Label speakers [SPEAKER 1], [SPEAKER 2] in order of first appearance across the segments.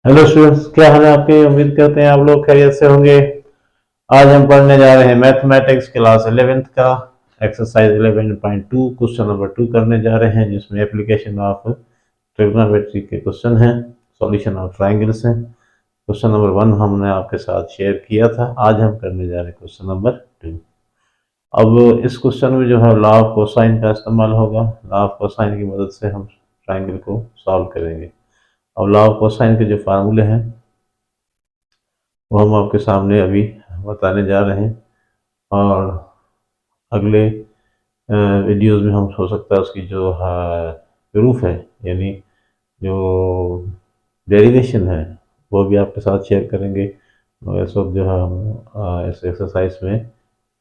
[SPEAKER 1] Hello students, क्या हाल है आपके। उम्मीद करते हैं आप लोग खैरियत से होंगे। आज हम पढ़ने जा रहे हैं मैथमेटिक्स क्लास 11th का एक्सरसाइज 11.2 क्वेश्चन नंबर 2 करने जा रहे हैं, जिसमें एप्लीकेशन ऑफ ट्रिग्नोमेट्री के क्वेश्चन हैं, सॉल्यूशन ऑफ ट्राइंगल्स हैं। क्वेश्चन नंबर 1 हमने आपके साथ शेयर किया था। आज हम करने जा रहे हैं क्वेश्चन नंबर 2। अब इस क्वेश्चन में जो है लॉ ऑफ कोसाइन का इस्तेमाल होगा। लॉ ऑफ कोसाइन की मदद से हम ट्राइंगल को सॉल्व करेंगे। अब लॉ ऑफ कोसाइन के जो फार्मूले हैं वो हम आपके सामने अभी बताने जा रहे हैं, और अगले वीडियोस में हम हो सकता है उसकी जो प्रूफ है, यानी जो डेरिवेशन है, वो भी आपके साथ शेयर करेंगे। और इस वक्त जो है हम इस एक्सरसाइज में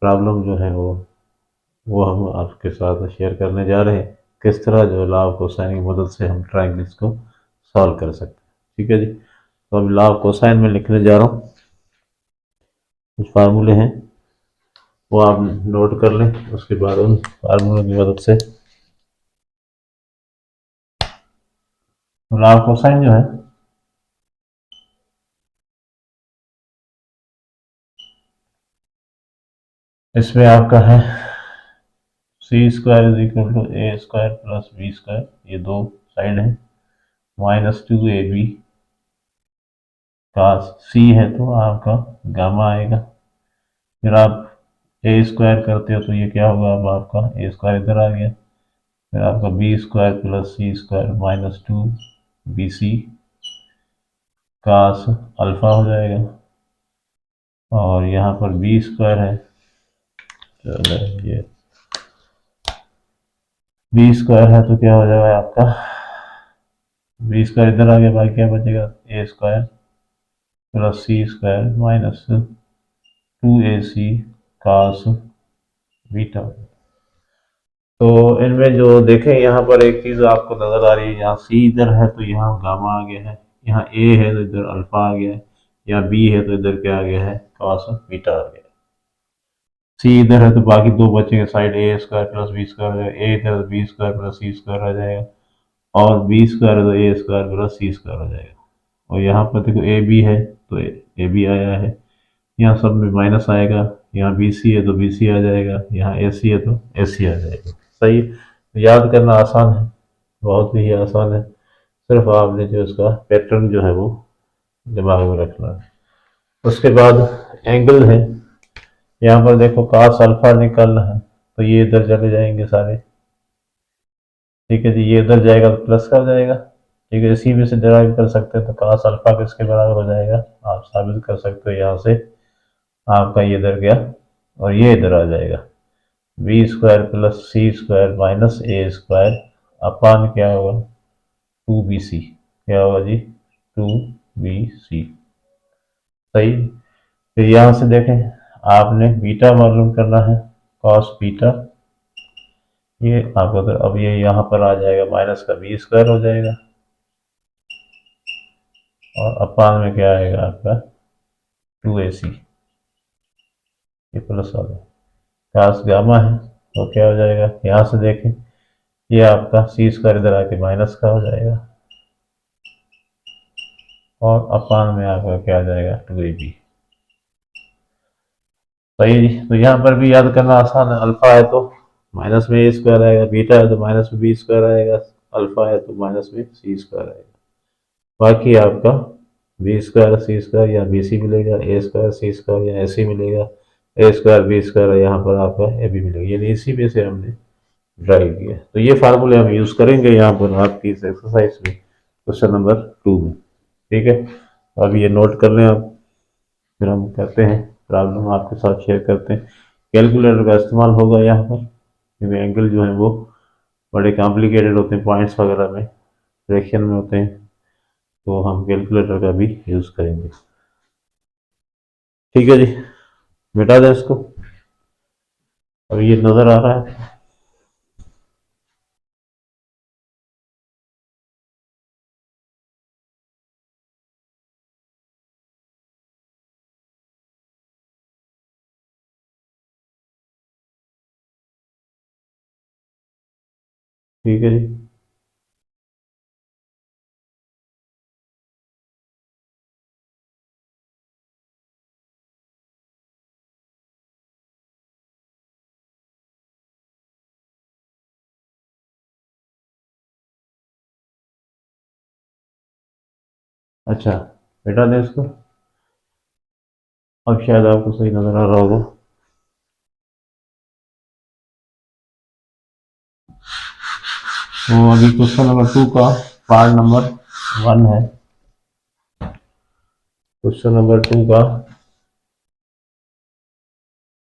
[SPEAKER 1] प्रॉब्लम जो है वो हम आपके साथ शेयर करने जा रहे हैं, किस तरह जो लॉ ऑफ कोसाइन की मदद से हम ट्राइंगल्स को सॉल्व कर सकते हैं। ठीक है जी। तो अब लॉ ऑफ कोसाइन में लिखने जा रहा हूँ। कुछ फार्मूले हैं वो आप नोट कर लें, उसके बाद उन फार्मूलों की मदद से लॉ ऑफ कोसाइन जो है इसमें आपका है C square is equal to A square plus B square, ये दो साइड है, माइनस 2ab का सी है तो आपका गामा आएगा। फिर आप ए स्क्वायर करते हो तो ये क्या होगा, अब आपका ए स्क्वायर इधर आ गया। फिर आपका B square plus C square minus 2bc cos alpha हो जाएगा। और यहाँ पर बी स्क्वायर है, तो ये बी स्क्वायर है तो क्या हो जाएगा आपका, बी स्क्वायर इधर आ गया, भाई क्या बचेगा, A square plus C square minus 2ac cos beta. तो इनमें जो देखें, यहाँ पर एक चीज़ आपको नज़र आ रही है, यहाँ सी इधर है तो यहाँ गामा आ गया है, यहाँ ए है तो इधर अल्फा आ गया है, यहाँ बी है तो इधर क्या आ गया है, कास बीटा आ गया है। सी इधर है तो बाकी दो बचेंगे साइड, ए स्क्वायर प्लस बी स्क्वायर, ए इधर तो B square plus C square आ जाएगा, और बी स्क्वायर है तो A square plus C square आ जाएगा। और यहाँ पर देखो ए बी है तो ए बी आया है, यहाँ सब में माइनस आएगा, यहाँ बी सी है तो बी सी आ जाएगा, यहाँ ए सी है तो ए सी आ जाएगा। सही है? तो याद करना आसान है, बहुत ही आसान है। सिर्फ आपने जो इसका पैटर्न जो है वो दिमाग में रखना है। उसके बाद एंगल है, यहाँ पर देखो कास अल्फा निकालना है तो ये इधर चले जाएंगे सारे। ठीक है जी, ये इधर जाएगा तो प्लस का हो जाएगा। ठीक है, इसी में से डिराइव कर सकते हैं, तो कास अल्फा किसके बराबर हो जाएगा, आप साबित कर सकते हो यहाँ से। आपका ये इधर गया और ये इधर आ जाएगा, B square plus C square minus A square अपान क्या होगा, 2bc। क्या होगा जी, 2bc। सही। फिर यहाँ से देखें, आपने बीटा मालूम करना है, कॉस बीटा। ये आपको तो अब ये यहाँ पर आ जाएगा, माइनस का बी स्क्वायर हो जाएगा, और अपान में क्या आएगा आपका 2ac, ये प्लस आ जाएगा, कास गामा है तो क्या हो जाएगा, यहाँ से देखें ये आपका सी स्क्वायर इधर आके माइनस का हो जाएगा, और अपान में आपका क्या आ जाएगा 2ab। सही जी। तो यहाँ पर भी याद करना आसान है, अल्फा है तो माइनस में ए स्क्वायर आएगा, बीटा है तो माइनस में बी स्क्वायर आएगा, अल्फा है तो माइनस में सी स्क्वायर आएगा। बाकी आपका बी स्क्वायर सी स्क्वायर या बी सी मिलेगा, ए स्क्वायर सी स्क्वायर या ए सी मिलेगा, ए स्क्वायर बी स्क्वायर यहाँ पर आपका ए बी मिलेगा, यानी इसी में से हमने ड्राइव किया। तो ये फार्मूले हम यूज़ करेंगे यहाँ पर आपकी इस एक्सरसाइज में, क्वेश्चन नंबर 2 में। ठीक है, अब ये नोट कर लें आप। फिर हम करते हैं प्रॉब्लम, आपके साथ शेयर करते हैं। कैलकुलेटर का इस्तेमाल होगा यहाँ पर, क्योंकि एंगल जो है वो बड़े कॉम्प्लिकेटेड होते हैं, पॉइंट्स वगैरह में फ्रैक्शन में होते हैं, तो हम कैलकुलेटर का भी यूज़ करेंगे। ठीक है जी, मिटा दें इसको। अब ये नज़र आ रहा है। ठीक है जी। अच्छा, बेटा दें इसको। अब शायद आपको सही नजर आ रहा होगा। तो अभी क्वेश्चन नंबर 2 का पार्ट नंबर 1 है। क्वेश्चन नंबर 2 का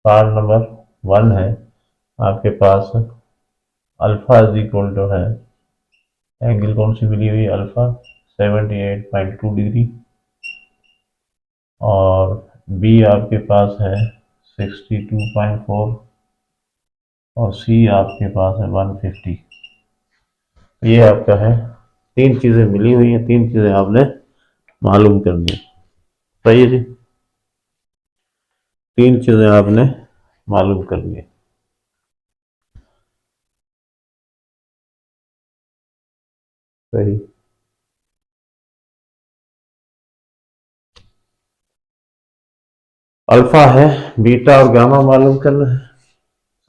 [SPEAKER 1] पार्ट नंबर 1 है। आपके पास अल्फा इज इक्वल टू है, एंगल कौन सी मिली हुई, अल्फा 78.2 डिग्री, और बी आपके पास है 62.4, और सी आपके पास है 150। ये आपका है, तीन चीजें मिली हुई हैं, तीन चीजें आपने मालूम करनी है। सही है जी, तीन चीजें आपने मालूम करनी है। सही। अल्फा है, बीटा और गामा मालूम करना है।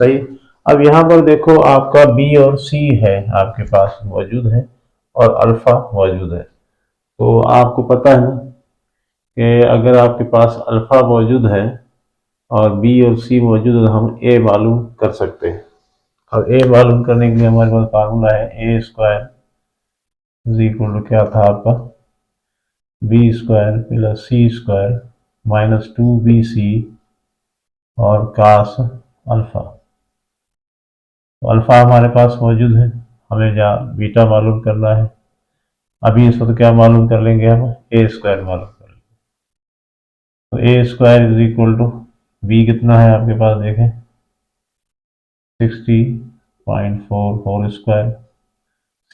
[SPEAKER 1] सही। अब यहाँ पर देखो, आपका बी और सी है आपके पास मौजूद है, और अल्फा मौजूद है। तो आपको पता है ना कि अगर आपके पास अल्फा मौजूद है और बी और सी मौजूद है तो हम ए मालूम कर सकते हैं। और ए मालूम करने के लिए हमारे पास फार्मूला है ए स्क्वायर इज इक्वल टू क्या था आपका, B square plus C square minus 2bc और कास अल्फा। तो अल्फा हमारे पास मौजूद है, हमें जहाँ बीटा मालूम करना है। अभी इस वक्त क्या मालूम कर लेंगे, हम ए स्क्वायर मालूम कर लेंगे। तो A square is equal to B कितना है आपके पास देखें, 60.4 होल स्क्वायर,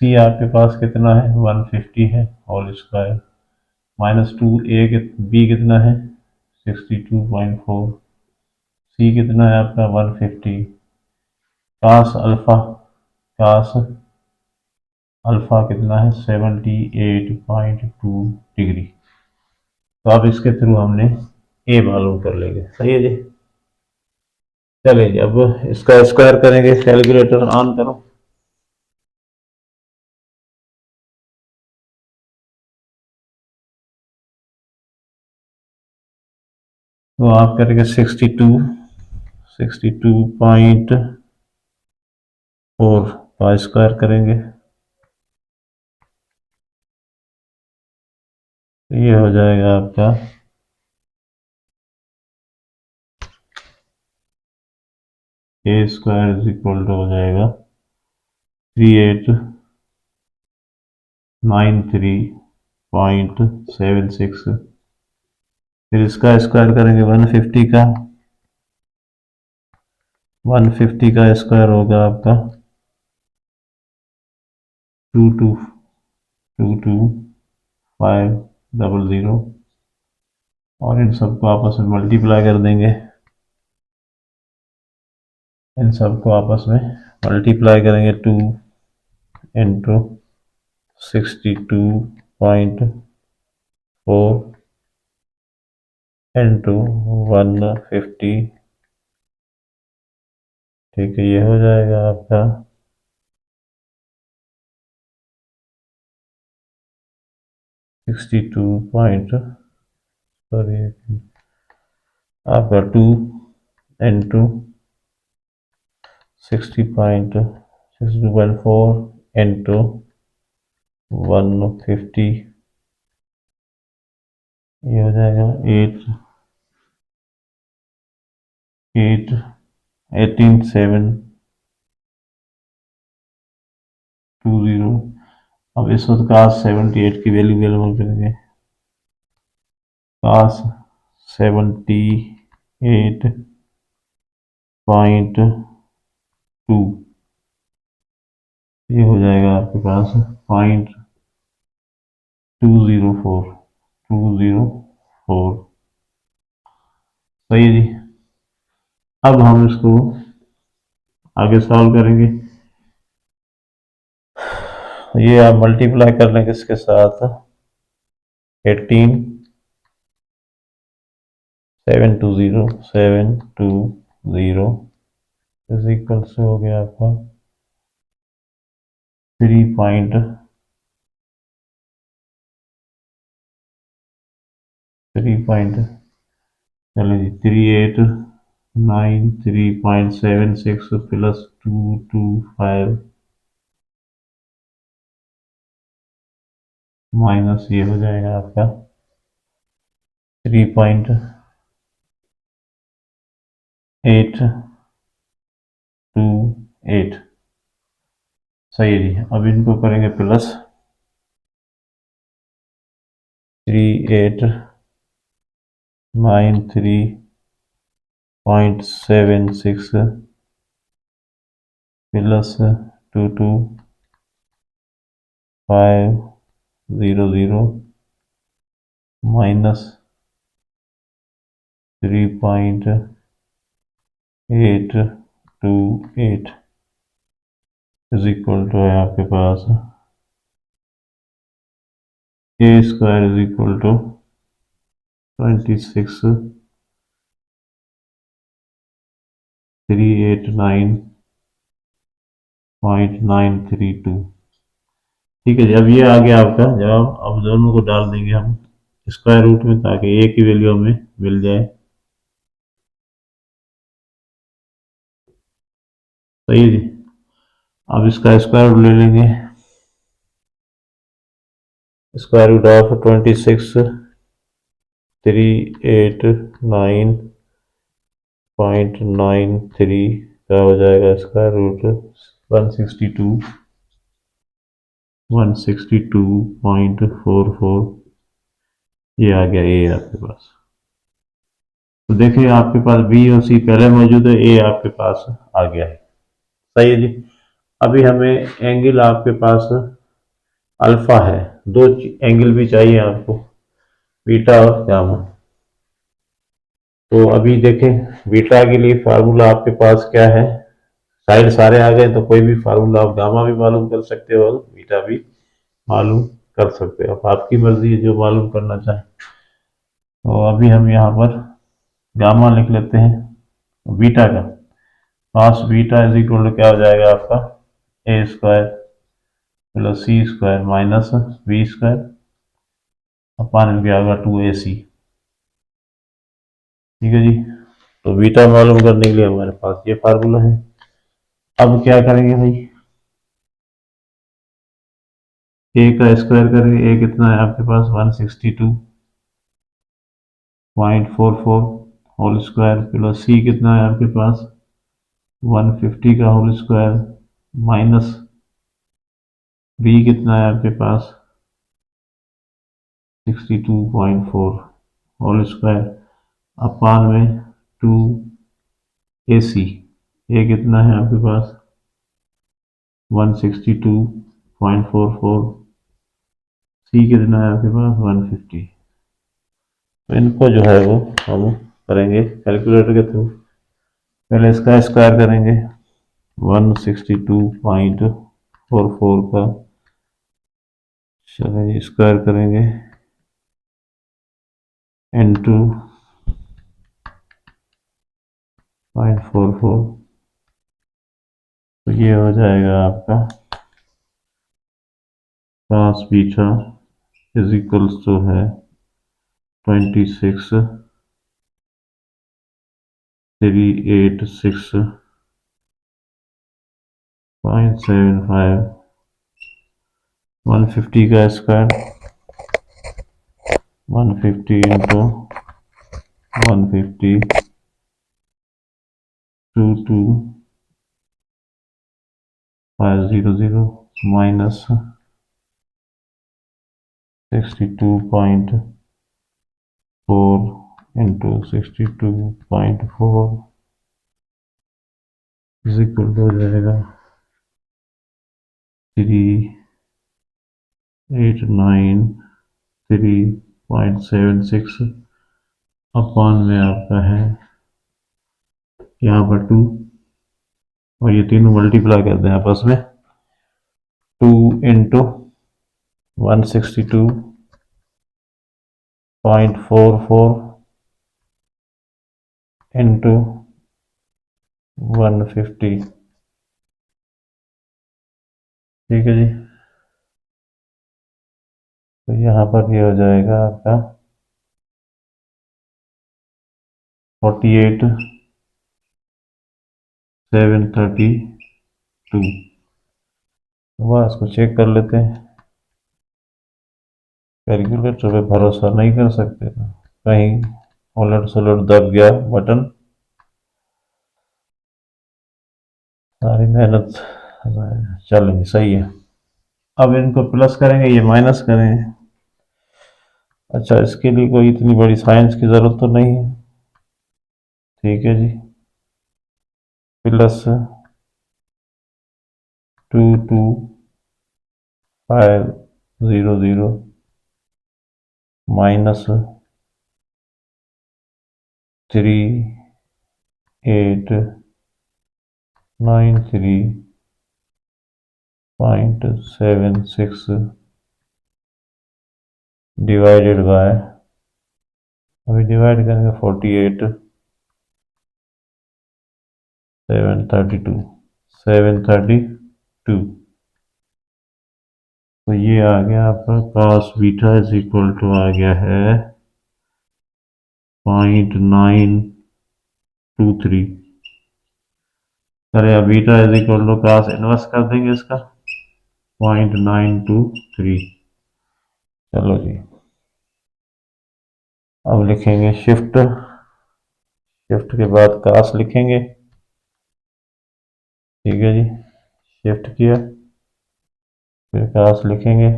[SPEAKER 1] सी आपके पास कितना है 150 है होल स्क्वायर, माइनस 2 बी कितना है 62.4, सी कितना है आपका 150, कास अल्फा, कास अल्फा कितना है 78.2 डिग्री। तो अब इसके थ्रू हमने ए मालूम कर लेंगे। सही है जी। चलिए जी, अब इसका स्क्वायर करेंगे, कैलकुलेटर ऑन करो। तो आप करेंगे 62.4 का स्क्वायर करेंगे, तो ये हो जाएगा आपका A square is equal to हो जाएगा 3893.76। फिर इसका स्क्वायर करेंगे 150 का, 150 का स्क्वायर होगा आपका 222500, और इन सबको आपस में मल्टीप्लाई कर देंगे। इन सबको आपस में मल्टीप्लाई करेंगे, 2 इंटू 62.4 इंटू 150। ठीक है, ये हो जाएगा आपका 62 सॉरी आपका 2 इंटू 62.4 इंटू 150, ये हो जाएगा 18,720। अब इस वक्त काश 78 की वैल्यू अवेलेबल करेंगे, काश 78.2, ये हो जाएगा आपके पास 0.204, 204। सही है जी। अब हम इसको आगे सॉल्व करेंगे। ये आप मल्टीप्लाई कर लेंगे इसके साथ 18,720 इज इक्वल से हो गया आपका 3.2 चलिए 3893.76 प्लस 225 माइनस ये हो जाएगा आपका 3.828। सही है जी। अब इनको करेंगे plus 3893.76 plus 22500 minus 3.828 is equal to है आपके पास A square is equal to 26,389.932। ठीक है जी। अब ये आ गया आपका जवाब। अब दोनों को डाल देंगे हम स्क्वायर रूट में ताकि ए की वैल्यू हमें मिल जाए। सही है जी। अब इसका स्क्वायर रूट ले लेंगे। स्क्वायर रूट ऑफ 26,389.93 का हो जाएगा स्क्वायर रूट 162.44। ये आ गया ए आपके पास। तो देखिए आपके पास बी और सी पहले मौजूद है, ए आपके पास आ गया है। सही है जी। अभी हमें एंगल आपके पास अल्फा है, दो एंगल भी चाहिए आपको, बीटा और गामा। तो अभी देखें बीटा के लिए फार्मूला आपके पास क्या है। साइड सारे आ गए तो कोई भी फार्मूला आप गामा भी मालूम कर सकते हो और बीटा भी मालूम कर सकते हो। अब आपकी मर्जी है जो मालूम करना चाहे। तो अभी हम यहाँ पर गामा लिख लेते हैं बीटा का। cos beta is equal to क्या हो जाएगा आपका A square plus C square minus B square upon में क्या होगा 2ac। ठीक है जी। तो बीटा मालूम करने के लिए हमारे पास ये फार्मूला है। अब क्या करेंगे भाई, ए का स्क्वायर करेंगे। ए कितना है आपके पास 162.44 होल स्क्वायर प्लस सी कितना है आपके पास 150 का होल स्क्वायर माइनस बी कितना है आपके पास 62.4 होल स्क्वायर अपान में 2ac। ए कितना है आपके पास 162.44, सी कितना है आपके पास 150। तो इनको जो है वो हम करेंगे कैलकुलेटर के थ्रू। पहले इसका स्क्वायर करेंगे 162.44 का, चलिए स्क्वायर करेंगे इंटू 0.44। तो ये हो जाएगा आपका cos beta is equals to है 26,386.75 150 का square 150 into 150 22500 minus 62.4 into 62.4 is equal हो जाएगा 3893.76 अपान में आपका है यहाँ पर 2 और ये तीनों मल्टीप्लाई कर दें आपस में 2 इंटू 162.44 इंटू 150। ठीक है जी। तो यहाँ पर ये हो जाएगा आपका 48 732। वह इसको चेक कर लेते हैं, कैलकुलेटर पे भरोसा नहीं कर सकते, कहीं उलट सुलट दब गया बटन, सारी मेहनत चलेंगी। सही है। अब इनको प्लस करेंगे, ये माइनस करेंगे। अच्छा, इसके लिए कोई इतनी बड़ी साइंस की ज़रूरत तो नहीं है। ठीक है जी, प्लस 22500 माइनस 3893.76 डिवाइडेड बाय, अभी डिवाइड करेंगे 48 732। तो ये आ गया आपका cos beta is equal to आ गया है 0.923। अरे beta is equal to cos inverse कर देंगे इसका 0.923। चलो जी, अब लिखेंगे शिफ्ट, शिफ्ट के बाद cos लिखेंगे। ठीक है जी, शिफ्ट किया, फिर cos लिखेंगे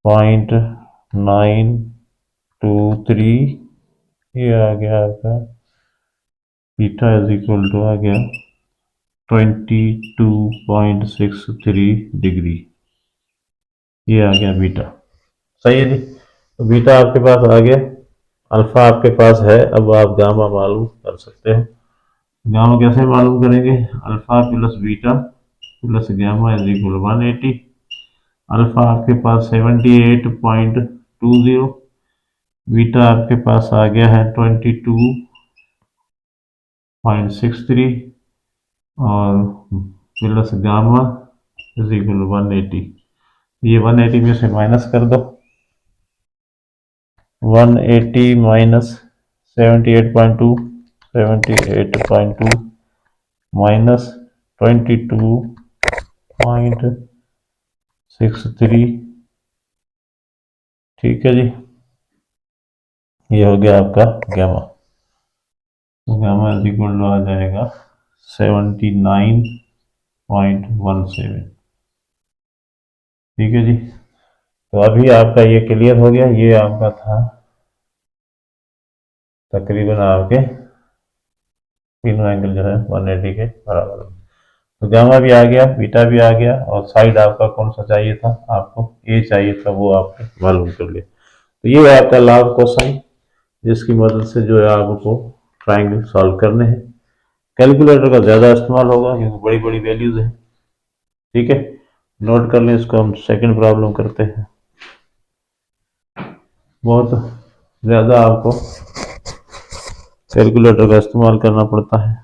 [SPEAKER 1] 0.923। ये आ गया आपका बीटा इज इक्वल टू आ गया 22.63 डिग्री। ये आ गया बीटा। सही है जी, तो बीटा आपके पास आ गया, अल्फा आपके पास है। अब आप गामा मालूम कर सकते हो। गामा कैसे मालूम करेंगे? Alpha plus beta plus gamma is equal 180। Alpha आपके पास 78.20, बीटा आपके पास आ गया है 22.63 और प्लस गामा इज इक्वल 180। ये 180 में से माइनस कर दो, 180 माइनस 78.2 माइनस 22.63। ठीक है जी, ये हो गया आपका गामा। तो गामा इज इक्वल टू आ जाएगा 79.17। ठीक है जी, तो अभी आपका ये क्लियर हो गया। ये आपका था तकरीबन आपके तीनों एंगल जो है 180 के बराबर। तो गामा भी आ गया, बीटा भी आ गया, और साइड आपका कौन सा चाहिए था? आपको ए चाहिए था, वो आपने मालूम कर लिया। तो ये है आपका लाभ कोसाइन, जिसकी मदद से जो है आपको ट्राइंगल सॉल्व करने हैं। कैलकुलेटर का ज़्यादा इस्तेमाल होगा क्योंकि बड़ी बड़ी वैल्यूज हैं। ठीक है, नोट कर लें इसको। हम सेकंड प्रॉब्लम करते हैं। बहुत ज़्यादा आपको कैलकुलेटर का इस्तेमाल करना पड़ता है।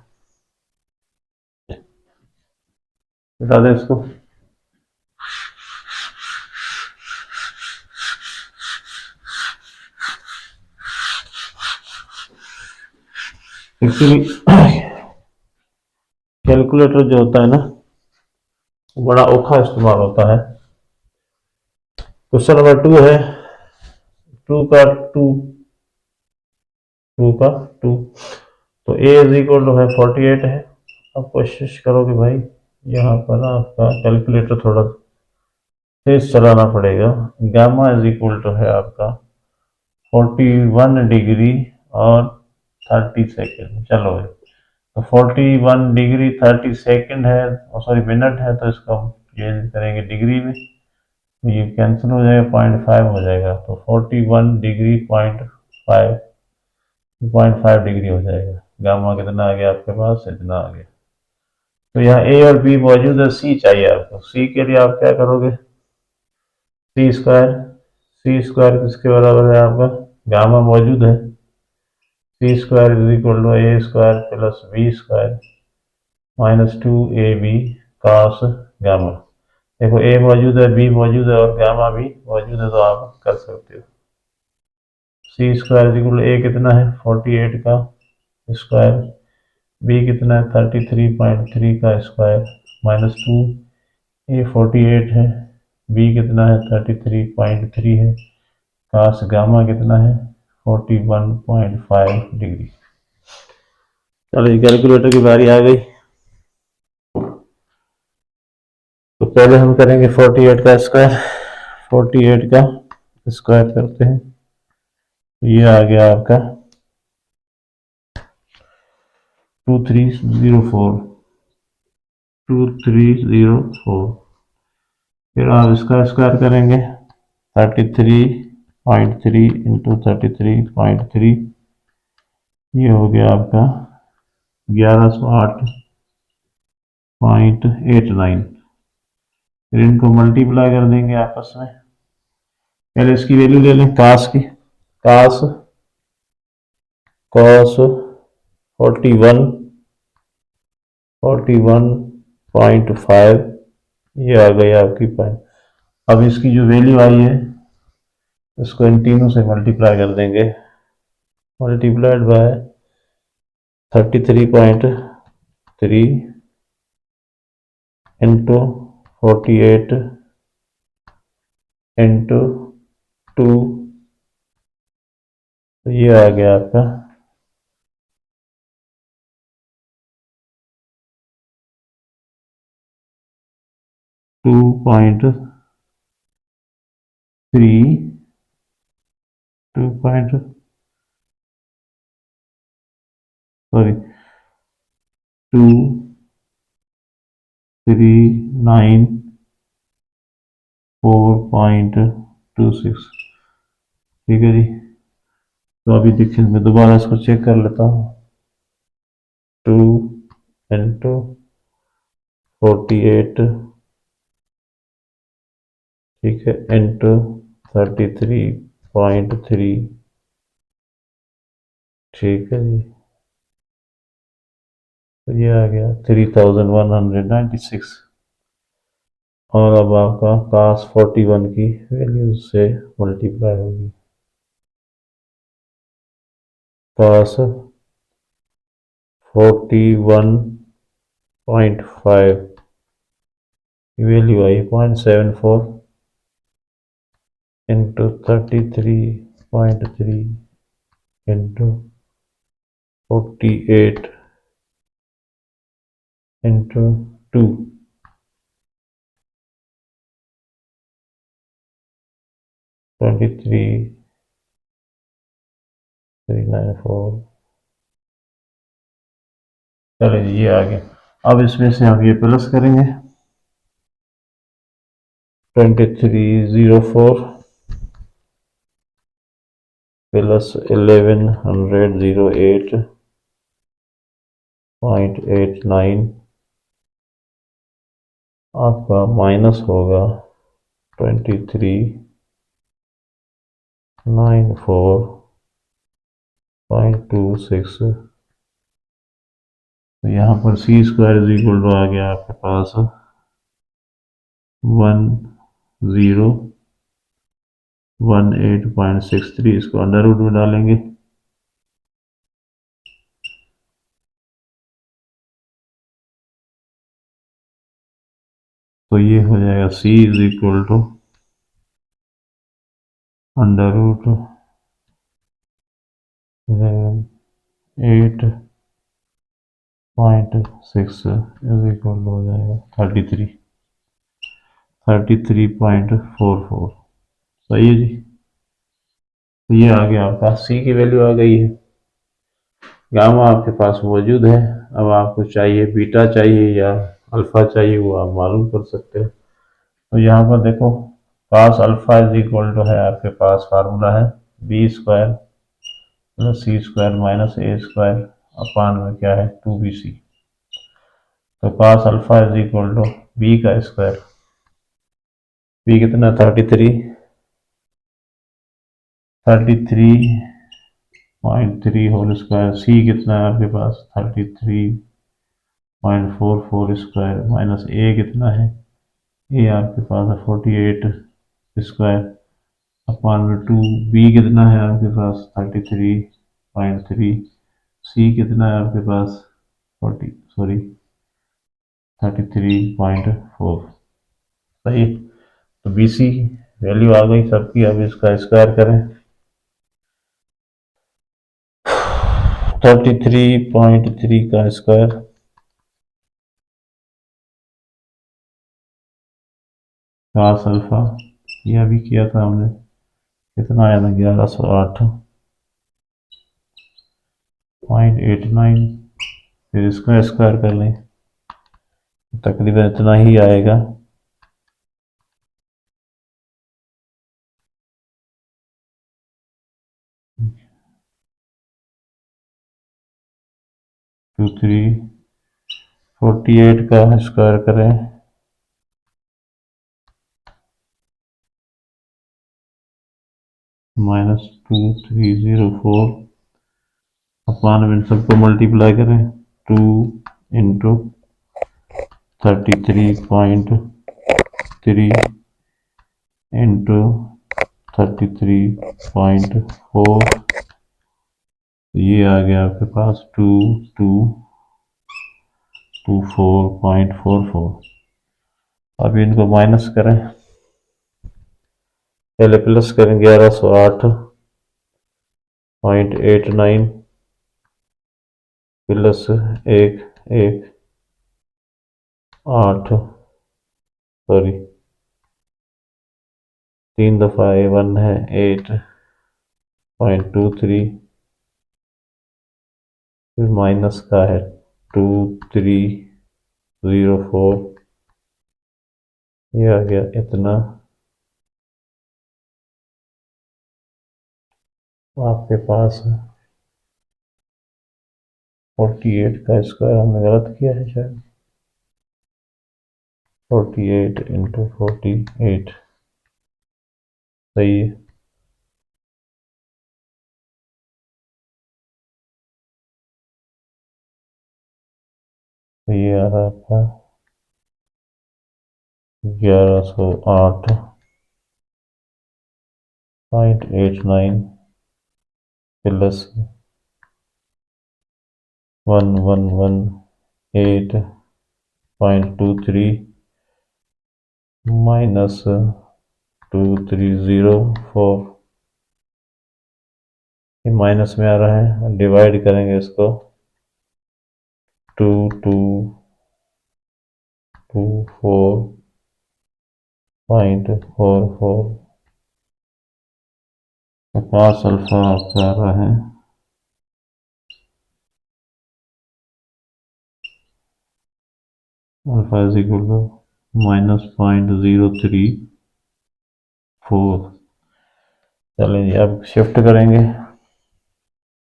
[SPEAKER 1] बता दें इसको। एक्चुअली कैलकुलेटर जो होता है ना, बड़ा औखा इस्तेमाल होता है। क्वेश्चन नंबर 2 है, 2 का 2 2 का 2, तो ए इज इक्वल टू है 48 है। अब कोशिश करो कि भाई यहाँ पर आपका कैलकुलेटर थोड़ा तेज चलाना पड़ेगा। गामा इज इक्वल टू है आपका 41 डिग्री और 30 सेकेंड। चलो भाई, तो 41 डिग्री 30 सेकेंड है, सॉरी मिनट है, तो इसको हम चेंज करेंगे डिग्री में, तो ये कैंसिल हो जाएगा, 0.5 हो जाएगा। तो 41 डिग्री 0.5 डिग्री हो जाएगा। गामा कितना आ गया आपके पास? इतना आ गया। तो यहाँ ए और बी मौजूद है, सी चाहिए आपको। सी के लिए आप क्या करोगे? सी स्क्वायर, सी स्क्वायर किसके बराबर है? आपका गामा मौजूद है। C square is equal to A square plus B square minus 2ab cos gamma. देखो ए मौजूद है, बी मौजूद है और गामा भी मौजूद है, तो आप कर सकते हो। सी स्क्वायर इज इक्वल ए कितना है? 48 का स्क्वायर, बी कितना है 33.3 का स्क्वायर -2, ए 48 है, बी कितना है 33.3 है, कास गामा कितना है 41.5 डिग्री। चलो कैलकुलेटर की बारी आ गई। तो पहले हम करेंगे 48 का स्क्वायर, 48 का स्क्वायर करते हैं। ये आ गया आपका 2304, 2304। फिर आप इसका स्क्वायर करेंगे 33.3 इंटू 33.3, ये हो गया आपका 1108.89। फिर इनको मल्टीप्लाई कर देंगे आपस में। पहले इसकी वैल्यू ले लें कास की, कास कॉस 41.5, ये आ गई आपकी पॉइंट। अब इसकी जो वैल्यू आई है इसको इन तीनों से मल्टीप्लाई कर देंगे, मल्टीप्लाइड बाय 33.3 इंटू 48 इंटू 2, तो ये आ गया आपका 2.3 2394.26। ठीक है जी। तो अभी देखिए मैं दोबारा इसको चेक कर लेता हूँ। 2 इंटू 48, ठीक है, इंटू 33.3, ठीक है जी। तो ये आ गया 3196। और अब आपका cos 41 की वैल्यू से मल्टीप्लाई होगी, cos 41.5 की वैल्यू आई 0.74 इंटू 33.3 इंटू 48 इंटू 2, 23,394। चलिए जी, ये आ गया। अब इसमें से हम ये प्लस करेंगे 2304 प्लस 1108.89 आपका माइनस होगा 2394.26। तो यहाँ पर सी स्क्वायर इज इक्वल टू आ गया आपके पास 1018.63। इसको अंडर रूट में डालेंगे तो ये हो जाएगा C is equal to under root 8.6 is equal हो जाएगा 33.44। सही है जी। तो ये आ गया आपका सी की वैल्यू आ गई है, गामा आपके पास मौजूद है। अब आपको चाहिए बीटा चाहिए या अल्फा चाहिए, वो आप मालूम कर सकते हैं। तो यहाँ पर देखो cos alpha is equal to है आपके पास फार्मूला है B square plus C square minus A square upon में क्या है 2bc। तो cos alpha is equal to B का स्क्वायर, बी कितना 33.3 होल स्क्वायर, सी कितना है आपके पास 33.44 स्क्वायर माइनस ए कितना है, ए आपके पास है 48 स्क्वायर अपान में 2, बी कितना है आपके पास 33.3 सी कितना है आपके पास 33.4 सही। तो बी सी वैल्यू आ गई सबकी। अब इसका स्क्वायर करें। 33.3 का स्क्वायर cos अल्फा, ये अभी किया था हमने, कितना आया था 1108.89। फिर इसका स्क्वायर कर लें, तकरीबन इतना ही आएगा। टू थ्री 48 का स्क्वायर करें, -2304 अपान में सबको मल्टीप्लाई करें। 2 इंटू 33.3 इंटू 33.4, ये आ गया आपके पास 2224.44। अब इनको माइनस करें, पहले प्लस करें 1108.89 प्लस 3 दफ़ा 1 है 8.23, फिर माइनस का है 2304, ये आ गया इतना। आपके पास 48 का स्क्वायर हमने गलत किया है शायद, 48 इंटू 48 सही है। तो ये आ रहा आपका 1108.89 प्लस 1118.23 माइनस 2304, ये माइनस में आ रहा है, डिवाइड करेंगे इसको 2224.44। cos अल्फा आपका आ रहा है अल्फा इज इक्वल टू -0.034। चलें जी, अब शिफ्ट करेंगे।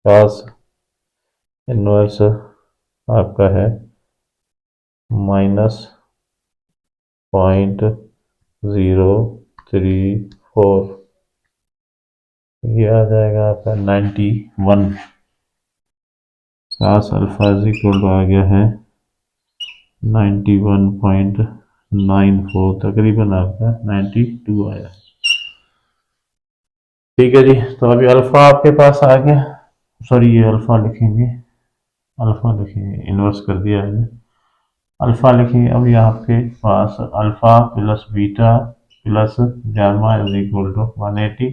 [SPEAKER 1] cos इनवर्स आपका है -0.034, ये आ जाएगा आपका 91। cos alpha is equal to आ गया है 91.94, तकरीबन आपका 92 आया। ठीक है जी, तो अभी अल्फा आपके पास आ गया, सॉरी ये अल्फा लिखेंगे, अल्फा लिखेंगे, इन्वर्स कर दिया है, अल्फा लिखेंगे। अभी आपके पास alpha plus beta plus gamma is equal to 180।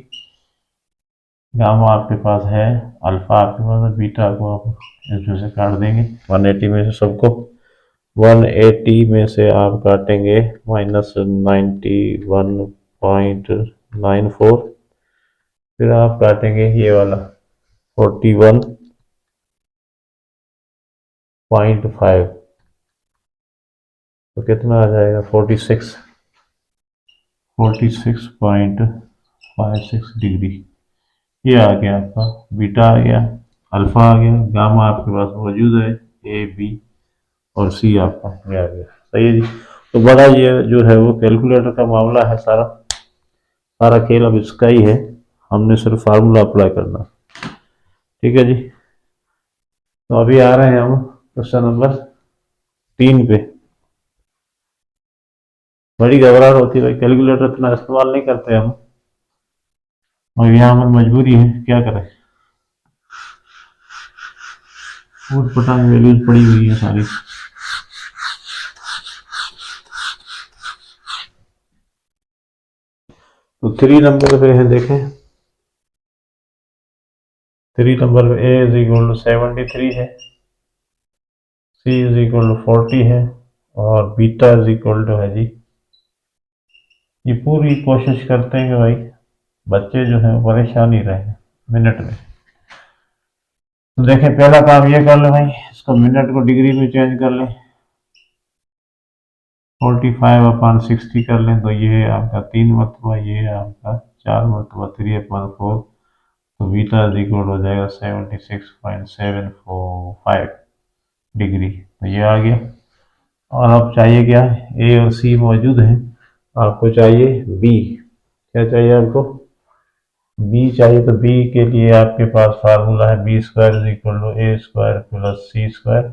[SPEAKER 1] Gamma आपके पास है, अल्फा आपके पास है, बीटा को आप इसमें से काट देंगे 180 में से सबको। 180 में से आप काटेंगे -91.94, फिर आप काटेंगे ये वाला 41.5, तो कितना आ जाएगा 46.56 डिग्री। ये आ गया आपका, बीटा आ गया, अल्फा आ गया, गामा आपके पास मौजूद है, ए बी और सी आपका ये आ गया। सही है जी। तो बड़ा ये जो है वो कैलकुलेटर का मामला है, सारा सारा खेल अब इसका ही है, हमने सिर्फ फार्मूला अप्लाई करना। ठीक है जी। तो अभी आ रहे हैं हम क्वेश्चन नंबर 3 पे। बड़ी घबराहट होती है भाई, कैलकुलेटर इतना इस्तेमाल नहीं करते हम, और यहाँ हमें मजबूरी है, क्या करें। ऊट पटांग वैल्यूज पड़ी हुई है सारी। तो 3 नंबर पे है, देखें 3 नंबर पे ए इज इक्वल टू 73 है, सी इज इक्वल टू 40 है, और बीटा इज इक्वल टू है जी। ये पूरी कोशिश करते हैं कि भाई बच्चे जो है परेशान ही रहे मिनट में। तो देखें पहला काम ये कर ले भाई, इसको मिनट को डिग्री में चेंज कर लें, 45/60 कर लें, तो ये आपका 3 मरतबा, ये आपका 4 मरतबा 3/4, तो बीटा इज इक्वल हो जाएगा 76.745 डिग्री। तो ये आ गया। और अब चाहिए क्या, ए और सी मौजूद है, आपको चाहिए बी। क्या चाहिए आपको, बी चाहिए। तो बी के लिए आपके पास फार्मूला है B square is equal to A square plus C square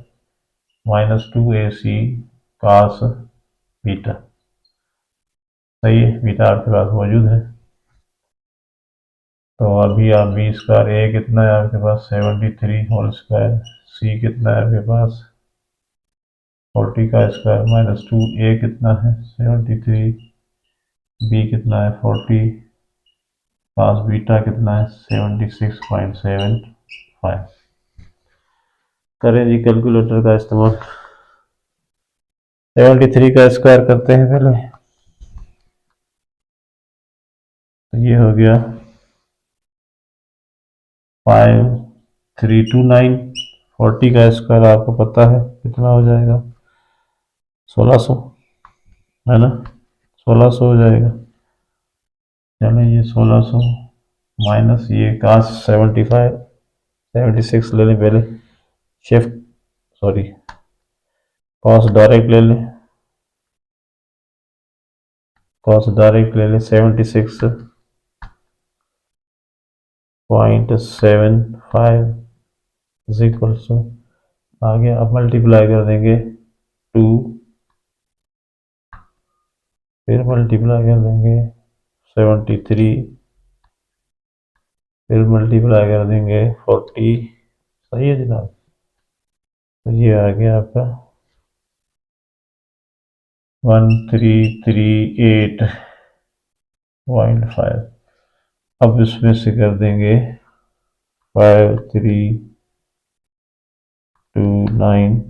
[SPEAKER 1] minus 2ac cos beta. सही है, बीटा आपके पास मौजूद है। तो अभी आप बी स्क्वायर, ए कितना है आपके पास 73 होल स्क्वायर, सी कितना है आपके पास 40 का स्क्वायर माइनस 2, ए कितना है 73, बी कितना है 40, पास बीटा कितना है 76.75। करें जी कैलकुलेटर का इस्तेमाल। 73 का स्क्वायर करते हैं पहले, तो ये हो गया 5329। 40 का स्क्वायर आपको पता है कितना हो जाएगा 1600, है ना, 1600 हो जाएगा। चलें ये 1600 माइनस ये कास 76 ले लें पहले, शिफ्ट सॉरी कॉस डायरेक्ट ले लें, कॉस डायरेक्ट ले लें 76.75 इज इक्वल टू, आगे आप मल्टीप्लाई कर देंगे 2, फिर मल्टीप्लाई कर देंगे 73, फिर मल्टीप्लाई कर देंगे 40। सही है जनाब। तो ये आ गया आपका 1338.5। अब इसमें से कर देंगे 5329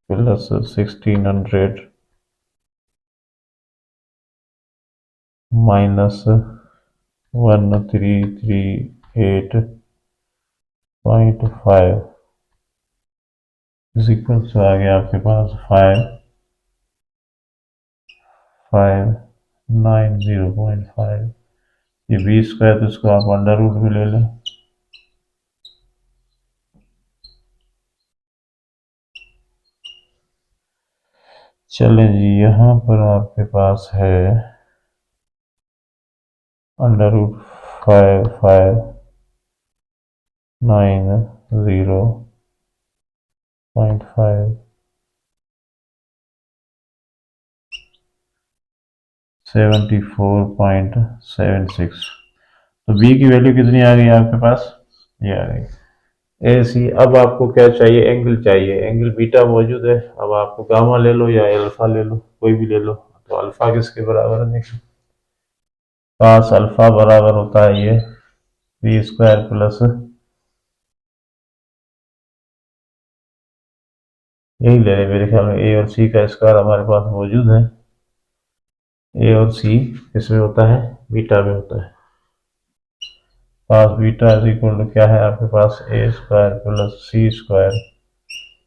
[SPEAKER 1] plus 1600 minus 1338.5 is equal to आ गया आपके पास 5590.5। ये 20 का है तो इसको आप अंडर रूट भी ले लें। चलें जी, यहाँ पर आपके पास है अंडर रूट 5590.5 74.76। तो बी की वैल्यू कितनी आ गई आपके पास, ये आ गई ए सी। अब आपको क्या चाहिए, एंगल चाहिए, एंगल बीटा मौजूद है। अब आपको गामा ले लो या अल्फा ले लो, कोई भी ले लो। तो अल्फा किसके बराबर है, देखिए कास अल्फा बराबर होता है ये बी स्क्वायर प्लस, यही ले लें मेरे ख्याल में, ए और सी का स्क्वायर हमारे पास मौजूद है। ए और सी इसमें होता है बीटा में होता है, पास बीटा इज इक्वल टू क्या है आपके पास A square plus C square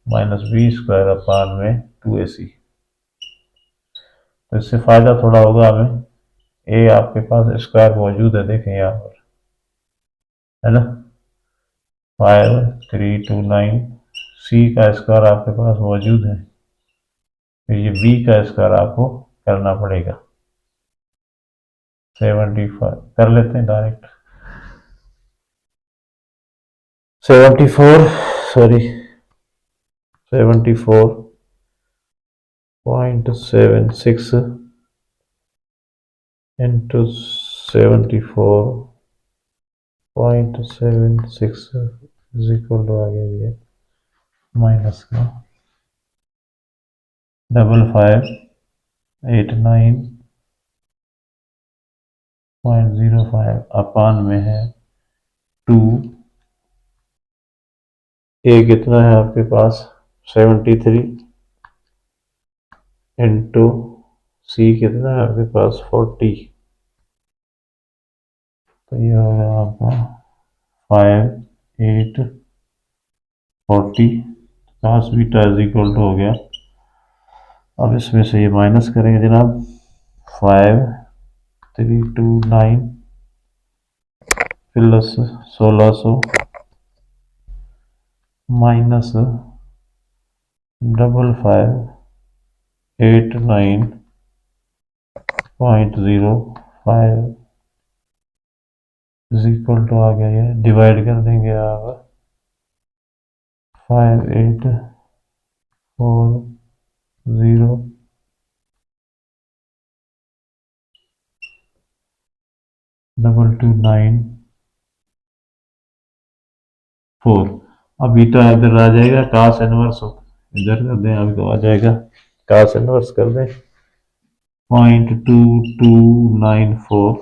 [SPEAKER 1] minus B square upon में 2ac। तो इससे फायदा थोड़ा होगा हमें, ए आपके पास स्क्वायर मौजूद है, देखें यहाँ पर, है ना 5329, सी का स्क्वायर आपके पास मौजूद है, फिर ये बी का स्क्वायर आपको करना पड़ेगा 75। कर लेते हैं direct 74.76 into 74.76 is equal to आ गया ये माइनस का 5589.05 अपान में है 2। ए कितना है आपके पास 73 इंटू सी कितना है आपके पास 40। तो ये होगा आपका 5840 cos beta is equal to हो गया। अब इसमें से ये माइनस करेंगे जनाब 5329 plus 1600 minus 5589.05 is equal to आ गया। ये डिवाइड कर देंगे आप 58402294। अब बीटा इधर आ जाएगा कास इनवर्स इधर कर दें, अभी तो आ जाएगा कास इनवर्स कर दें 0.2294।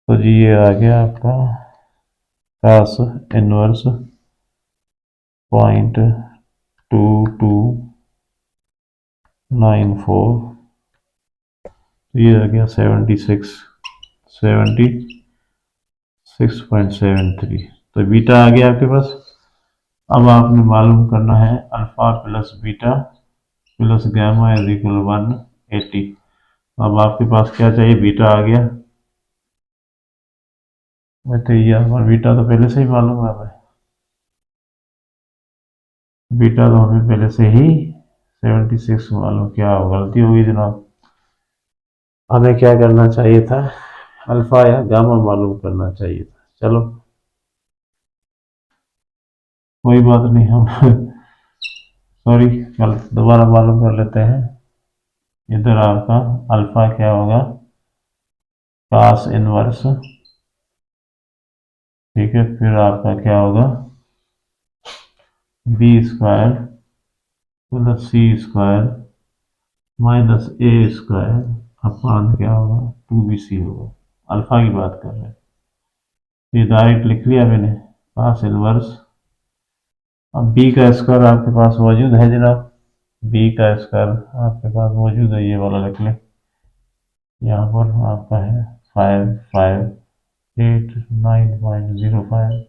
[SPEAKER 1] तो जी ये आ गया आपका कास इनवर्स 0.2294। तो ये आ गया 76.73। तो बीटा आ गया आपके पास। अब आपने मालूम करना है alpha plus beta plus gamma is equal 180। अब आपके पास क्या चाहिए, बीटा आ गया। मैं तो ये बीटा तो पहले से ही मालूम है हमें, बीटा तो हमें पहले से ही 76 मालूम। क्या गलती होगी जनाब, हमें क्या करना चाहिए था, अल्फा या गामा मालूम करना चाहिए था। चलो कोई बात नहीं, हम सॉरी कल दोबारा मालूम कर लेते हैं। इधर आपका अल्फा क्या होगा कास इनवर्स, ठीक है। फिर आपका क्या होगा B square plus C square minus A square अपान क्या होगा 2bc होगा। अल्फा की बात कर रहे हैं, ये डायरेक्ट लिख लिया मैंने कास इनवर्स। अब बी का स्क्वायर आपके पास मौजूद है जनाब, बी का स्क्वायर आपके पास मौजूद है, ये वाला लिख लें। यहाँ पर आपका है 5589.05।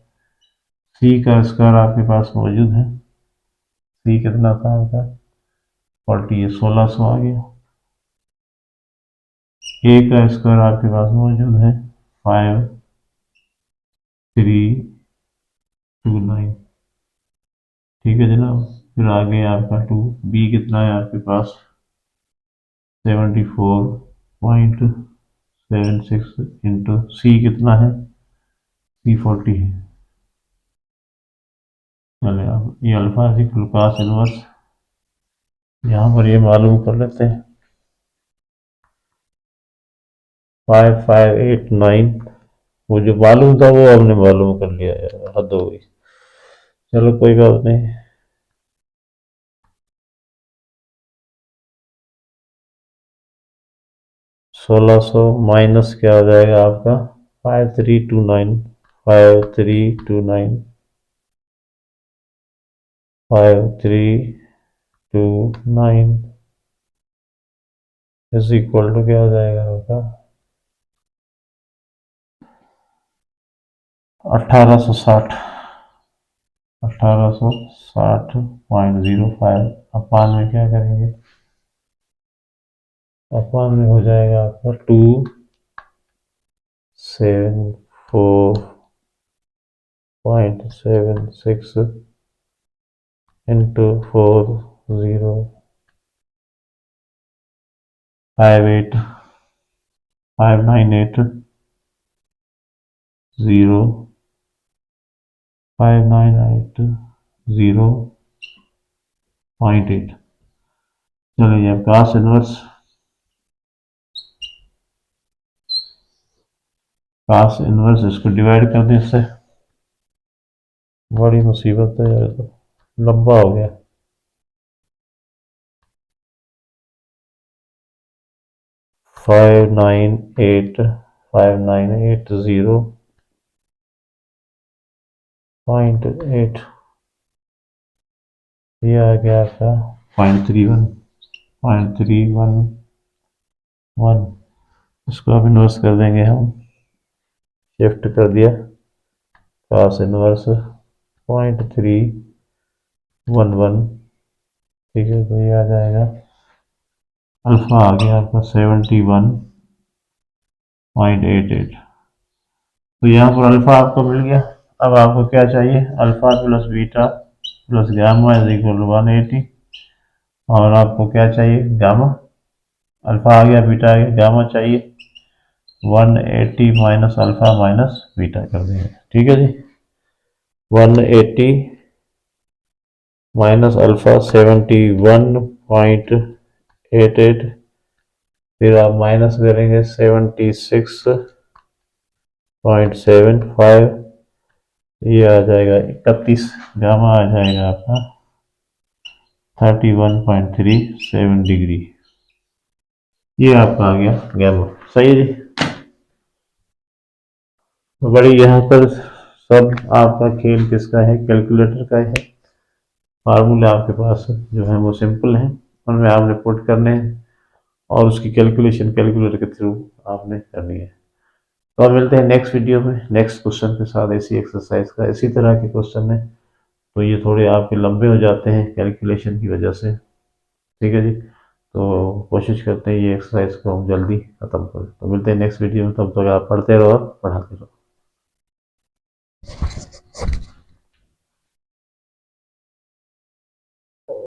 [SPEAKER 1] सी का स्क्वायर आपके पास मौजूद है, सी कितना था आपका 40, 1600 आ गया। ए का स्क्वायर आपके पास मौजूद है 5329, ठीक है जनाब। फिर आगे आपका 2, बी कितना है आपके पास 74.76 इंटू सी कितना है सी 40 है। चले अब ये alpha is equal cos inverse, यहाँ पर ये मालूम कर लेते हैं 5589। वो जो मालूम था वो हमने मालूम कर लिया यार, हद हो गई। चलो कोई बात नहीं। 1600 माइनस क्या हो जाएगा आपका 5329 5329 5329 इज इक्वल टू क्या हो जाएगा आपका 1860 1860.05 अपान में क्या करेंगे, अपान में हो जाएगा आपका 274.76 इंटू 40980 चलिए अब कास इनवर्स cos इनवर्स इसको डिवाइड कर दें इससे। बड़ी मुसीबत है यार, तो लंबा हो गया। 5980.8, ये आ गया आपका 0.31, इसको अब इन्वर्स कर देंगे हम। शिफ्ट कर दिया, cos इनवर्स 0.311, ठीक है। तो ये आ जाएगा, अल्फा आ गया आपका 71.88। तो यहाँ पर अल्फा आपको मिल गया। अब आपको क्या चाहिए, alpha plus beta plus gamma is equal to 180। और आपको क्या चाहिए, गामा। अल्फा आ गया, बीटा आ गया, गामा चाहिए 180 माइनस अल्फा माइनस बीटा कर देंगे, ठीक है जी। 180 माइनस अल्फा 71.88, फिर आप माइनस करेंगे 76.75, ये आ जाएगा 31, गामा आ जाएगा आपका 31.37 डिग्री। ये आपका आ गया गामा, सही है जी। तो बड़ी यहाँ पर सब आपका खेल किसका है, कैलकुलेटर का है। फार्मूले आपके पास जो है वो सिंपल हैं, उनमें आपने पुट करने हैं और उसकी कैलकुलेशन कैलकुलेटर के थ्रू आपने करनी है। तो अब मिलते हैं नेक्स्ट वीडियो में नेक्स्ट क्वेश्चन के साथ। ऐसी एक्सरसाइज का इसी तरह के क्वेश्चन है, तो ये थोड़े आपके लंबे हो जाते हैं कैलकुलेशन की वजह से, ठीक है जी। तो कोशिश करते हैं ये एक्सरसाइज को हम जल्दी ख़त्म करें। तो मिलते हैं नेक्स्ट वीडियो में, तब तक आप पढ़ते रहो और पढ़ाते रहो।